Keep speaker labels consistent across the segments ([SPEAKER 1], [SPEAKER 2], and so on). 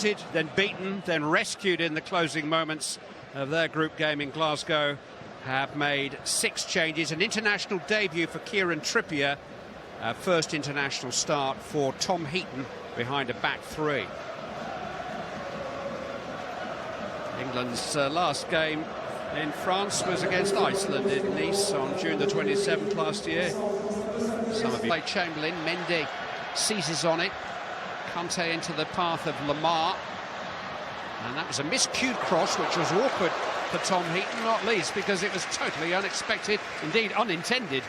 [SPEAKER 1] defeated, then beaten, then rescued in the closing moments of their group game in Glasgow, have made 6 changes. An international debut for Kieran Trippier, first international start for Tom Heaton behind a back 3. England's last game in France was against Iceland in Nice on June the 27th last year. Some of you played Chamberlain. Mendy seizes on it. Conte into the path of Lamar, and that was a miscued cross, which was awkward for Tom Heaton, not least because it was totally unexpected, indeed unintended.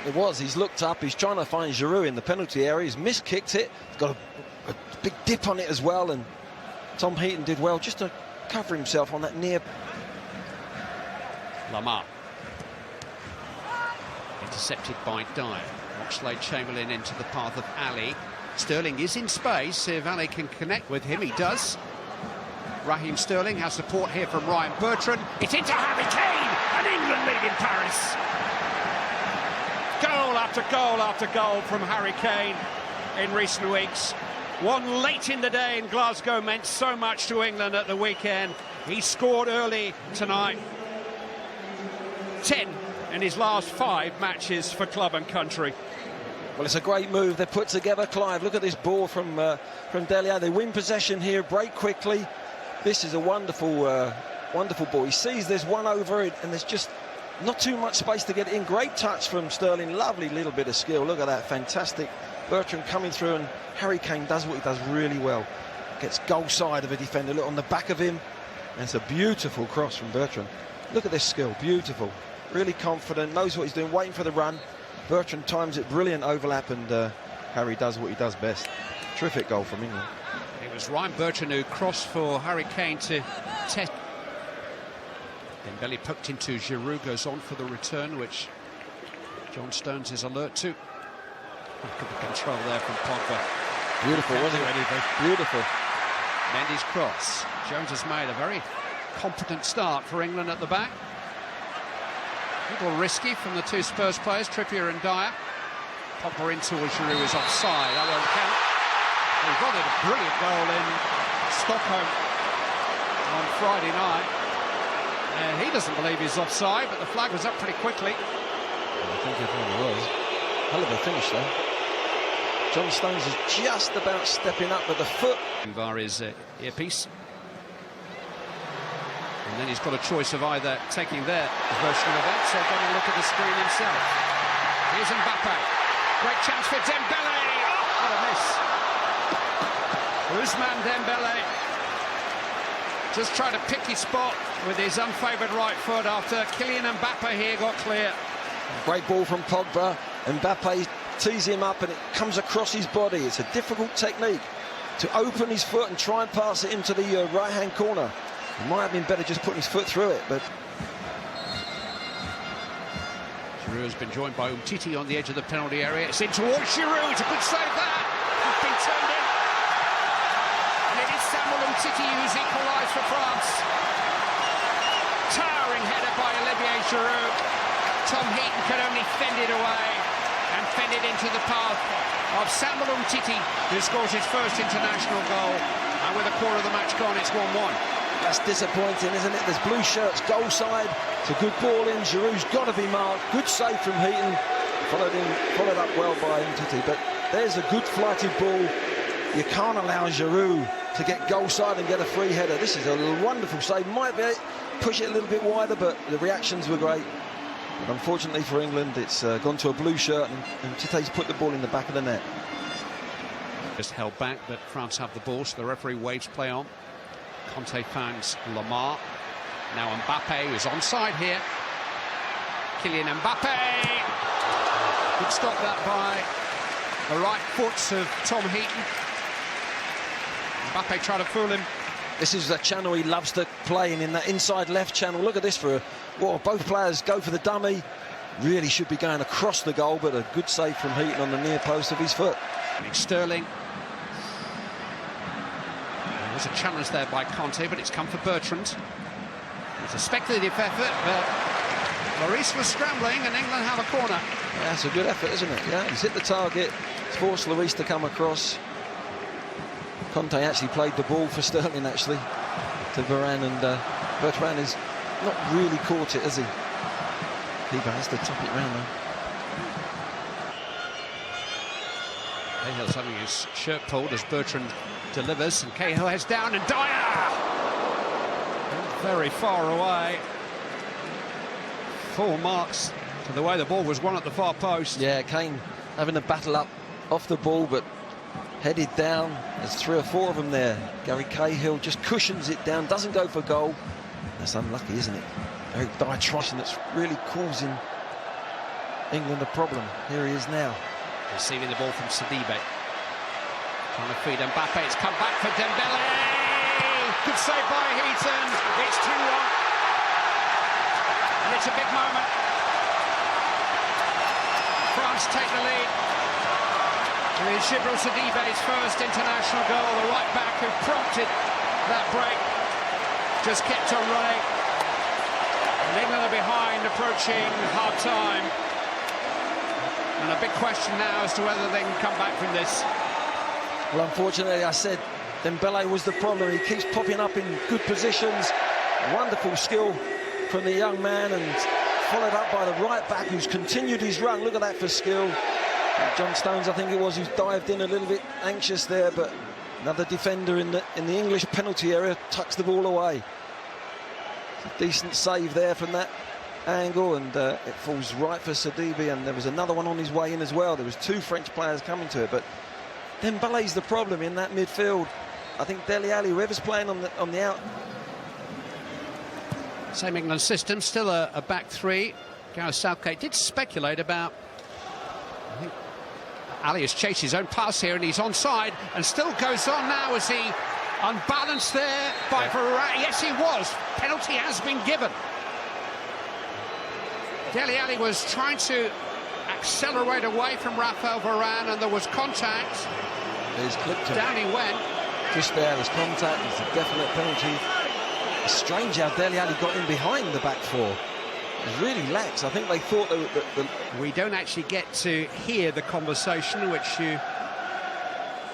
[SPEAKER 2] It was. He's looked up, he's trying to find Giroud in the penalty area, he's miskicked it, he's got a big dip on it as well, and Tom Heaton did well just to cover himself on that near.
[SPEAKER 1] Lamar intercepted by Dyer. Oxlade-Chamberlain into the path of Ali. Sterling is in space. If Ali can connect with him, he does. Raheem Sterling has support here from Ryan Bertrand. It's into Harry Kane, and England lead in Paris. Goal after goal after goal from Harry Kane in recent weeks. One late in the day in Glasgow meant so much to England at the weekend. He scored early tonight. 10 in his last 5 matches for club and country.
[SPEAKER 2] Well, it's a great move they put together, Clive. Look at this ball from Dele Alli. They win possession here, break quickly. This is a wonderful ball. He sees there's one over it, and there's just not too much space to get in. Great touch from Sterling. Lovely little bit of skill. Look at that, fantastic. Bertrand coming through, and Harry Kane does what he does really well. Gets goal side of a defender. Look on the back of him. And it's a beautiful cross from Bertrand. Look at this skill, beautiful. Really confident, knows what he's doing, waiting for the run. Bertrand times it, brilliant overlap, and Harry does what he does best. Terrific goal from England.
[SPEAKER 1] It was Ryan Bertrand who crossed for Harry Kane to test. Dembele poked into Giroud, goes on for the return, which John Stones is alert to. Look at the control there from Pogba.
[SPEAKER 2] Beautiful, wasn't it? Beautiful.
[SPEAKER 1] Mendy's cross. Jones has made a very competent start for England at the back. A little risky from the 2 Spurs players, Trippier and Dyer. Pogba into Giroud is offside. That won't count. He got it, a brilliant goal in Stockholm on Friday night. And he doesn't believe he's offside, but the flag was up pretty quickly.
[SPEAKER 2] I think it probably was. Hell of a finish there. John Stones is just about stepping up with the foot.
[SPEAKER 1] Var his earpiece. And then he's got a choice of either taking their version of events or going to look at the screen himself. Here's Mbappe. Great chance for Dembele. Oh, what a miss. Ousmane Dembele just trying to pick his spot with his unfavoured right foot after Kylian Mbappe here got clear.
[SPEAKER 2] Great ball from Pogba. Mbappe tees him up and it comes across his body. It's a difficult technique to open his foot and try and pass it into the right-hand corner. It might have been better just putting his foot through it, but...
[SPEAKER 1] Giroud has been joined by Umtiti on the edge of the penalty area. It's in towards Giroud. It's a good save there. It's been turned in. And it is Samuel Umtiti who's equalised for France. Towering header by Olivier Giroud. Tom Heaton could only fend it away and fend it into the path of Samuel Umtiti, who scores his first international goal. And with a quarter of the match gone, it's 1-1.
[SPEAKER 2] That's disappointing, isn't it? There's blue shirts, goal side. It's a good ball in. Giroud's got to be marked. Good save from Heaton. Followed up well by Umtiti. But there's a good flighted ball. You can't allow Giroud to get goal side and get a free header. This is a wonderful save. Might be push it a little bit wider, but the reactions were great. But unfortunately for England, it's gone to a blue shirt, and Umtiti's put the ball in the back of the net.
[SPEAKER 1] Just held back, but France have the ball, so the referee waves play on. Conte finds Lamar. Now Mbappe is onside here. Kylian Mbappe. Good stop that by the right foot of Tom Heaton. Mbappe tried to fool him.
[SPEAKER 2] This is the channel he loves to play in that inside left channel. Look at this both players go for the dummy. Really should be going across the goal, but a good save from Heaton on the near post of his foot.
[SPEAKER 1] Sterling. There was a challenge there by Conte, but it's come for Bertrand. It's a speculative effort, but Lloris was scrambling and England have a corner.
[SPEAKER 2] Yeah, that's a good effort, isn't it? Yeah, he's hit the target. It's forced Lloris to come across. Conte actually played the ball for Sterling, actually, to Varane, and Bertrand has not really caught it, has he? Pogba has to top it round, though.
[SPEAKER 1] Cahill's having his shirt pulled as Bertrand delivers, and Cahill heads down, and Dyer! Very far away. Full marks to the way the ball was won at the far post.
[SPEAKER 2] Yeah, Kane having a battle up off the ball, but headed down. There's 3 or 4 of them there. Gary Cahill just cushions it down, doesn't go for goal. That's unlucky, isn't it? Eric Dyer trying, that's really causing England a problem. Here he is now.
[SPEAKER 1] Receiving the ball from Sidibe. Trying to feed Mbappe. It's come back for Dembele. Good save by Heaton. It's 2-1. And it's a big moment. France take the lead. With Djibril Sidibe's first international goal, the right back who prompted that break just kept on running. And England are behind, approaching half-time. And a big question now as to whether they can come back from this.
[SPEAKER 2] Well, unfortunately, I said Dembele was the problem. He keeps popping up in good positions. Wonderful skill from the young man, and followed up by the right back who's continued his run. Look at that for skill. John Stones, I think it was, who's dived in a little bit anxious there, but another defender in the English penalty area tucks the ball away. It's a decent save there from that angle, and it falls right for Sidibe, and there was another one on his way in as well. There was 2 French players coming to it, but Dembele's the problem in that midfield. I think Dele Alli, whoever's playing on the out.
[SPEAKER 1] Same England system, still a back 3. Gareth Southgate did speculate about, I think Ali has chased his own pass here, and he's onside, and still goes on now as he unbalanced there by Varane. Yes, he was. Penalty has been given. Dele Alli was trying to accelerate away from Raphael Varane, and there was contact.
[SPEAKER 2] He's clipped him.
[SPEAKER 1] Down he went.
[SPEAKER 2] Just there's contact. It's a definite penalty. It's strange how Dele Alli got in behind the back 4. It's really lax. I think they thought that
[SPEAKER 1] we don't actually get to hear the conversation, which you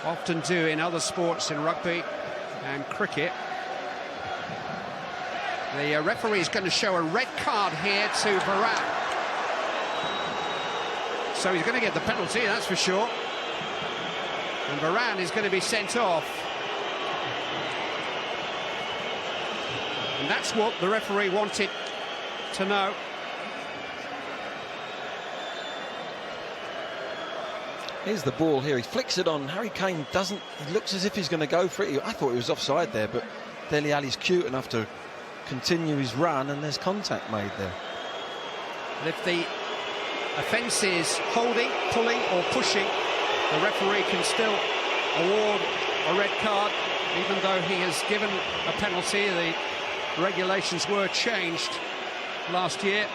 [SPEAKER 1] often do in other sports, in rugby and cricket. The referee is going to show a red card here to Varane. So he's going to get the penalty, that's for sure. And Varane is going to be sent off. And that's what the referee wanted to know.
[SPEAKER 2] Here's the ball here. He flicks it on. Harry Kane doesn't. He looks as if he's going to go for it. I thought he was offside there, but Dele Alli's cute enough to continue his run, and there's contact made there.
[SPEAKER 1] And if the offence is holding, pulling or pushing, the referee can still award a red card, even though he has given a penalty. The regulations were changed last year,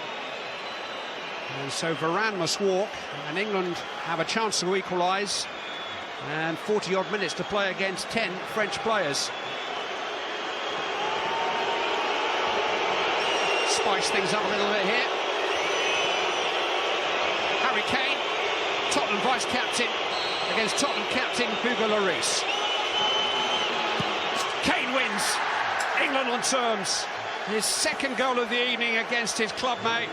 [SPEAKER 1] and so Varane must walk, and England have a chance to equalise, and 40-odd minutes to play against 10 French players. Spice things up a little bit here. Harry Kane, Tottenham vice-captain, against Tottenham captain Hugo Lloris. Kane wins. England on terms. His second goal of the evening against his clubmate.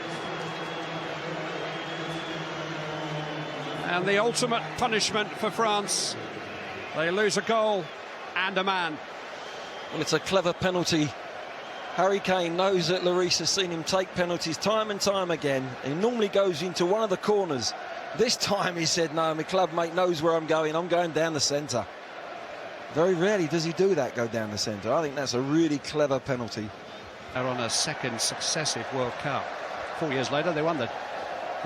[SPEAKER 1] And the ultimate punishment for France. They lose a goal and a man.
[SPEAKER 2] Well, it's a clever penalty. Harry Kane knows that Lloris has seen him take penalties time and time again. He normally goes into one of the corners. This time he said, no, my club mate knows where I'm going down the centre. Very rarely does he do that, go down the centre. I think that's a really clever penalty.
[SPEAKER 1] They're on a second successive World Cup. 4 years later, they won the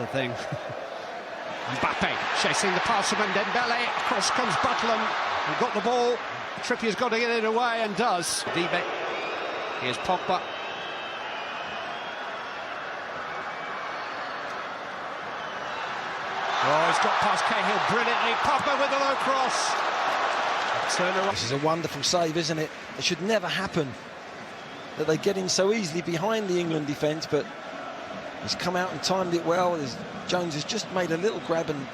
[SPEAKER 1] thing. Mbappe chasing the pass from Dembele. Across comes Butland. He's got the ball. Trippier's got to get it away, and does. Sidibe. Here's Pogba. Oh, he's got past Cahill brilliantly. Pogba with a low cross.
[SPEAKER 2] This is a wonderful save, isn't it? It should never happen that they get in so easily behind the England defence, but he's come out and timed it well. Jones has just made a little grab, and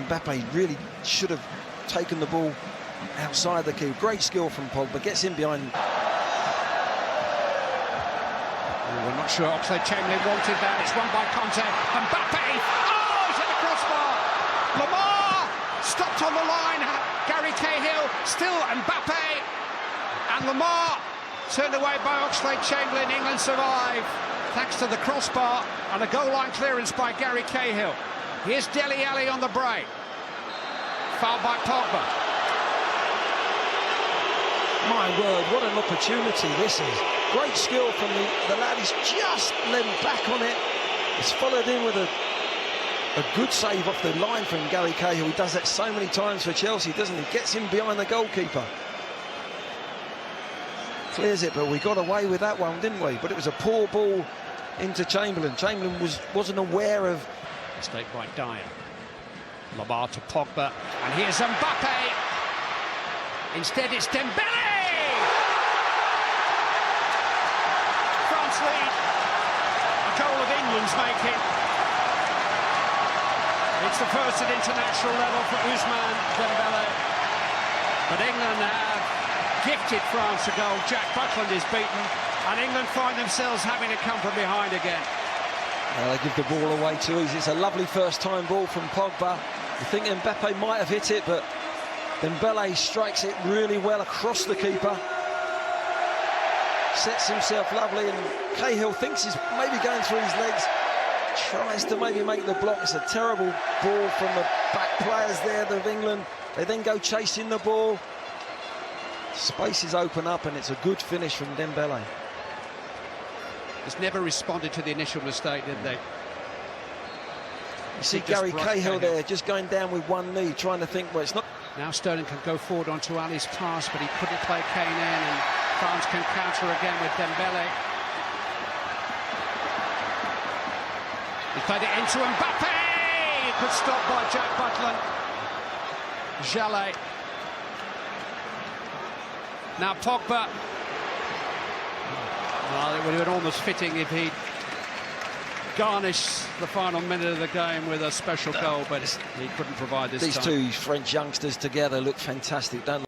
[SPEAKER 2] Mbappe really should have taken the ball outside the key. Great skill from Pogba, gets in behind.
[SPEAKER 1] We're not sure Oxlade-Chamberlain wanted that. It's won by Conte. Mbappe! Oh, he's hit the crossbar! Lamar stopped on the line. Gary Cahill, still Mbappe. And Lamar turned away by Oxlade-Chamberlain. England survive thanks to the crossbar and a goal line clearance by Gary Cahill. Here's Dele Alli on the break. Foul by Pogba.
[SPEAKER 2] My word, what an opportunity this is. Great skill from the lad. He's just leant back on it. It's followed in with a good save off the line from Gary Cahill. He does that so many times for Chelsea, doesn't he? Gets in behind the goalkeeper. Clears it, but we got away with that one, didn't we? But it was a poor ball into Chamberlain. Chamberlain wasn't aware of...
[SPEAKER 1] Mistake by Dyer. Lamar to Pogba. And here's Mbappe. Instead, it's Dembele. France lead. A goal of England's making. It's the first at international level for Ousmane Dembele. But England have gifted France a goal. Jack Butland is beaten. And England find themselves having to come from behind again.
[SPEAKER 2] They give the ball away too easy. It's a lovely first-time ball from Pogba. You think Mbappe might have hit it, but Dembele strikes it really well across the keeper. Sets himself lovely, and Cahill thinks he's maybe going through his legs. Tries to maybe make the block. It's a terrible ball from the back players there of England. They then go chasing the ball. Spaces open up, and it's a good finish from Dembele.
[SPEAKER 1] Has never responded to the initial mistake, did they?
[SPEAKER 2] You see Gary Cahill there, just going down with one knee, trying to think, well, it's not...
[SPEAKER 1] Now Sterling can go forward onto Ali's pass, but he couldn't play Kane in, and France can counter again with Dembele. He played it into Mbappe! Good stop by Jack Butland. Jallet. Now Pogba. Well, it would have been almost fitting if he'd garnished the final minute of the game with a special goal, but he couldn't provide this time.
[SPEAKER 2] These two French youngsters together look fantastic, don't they?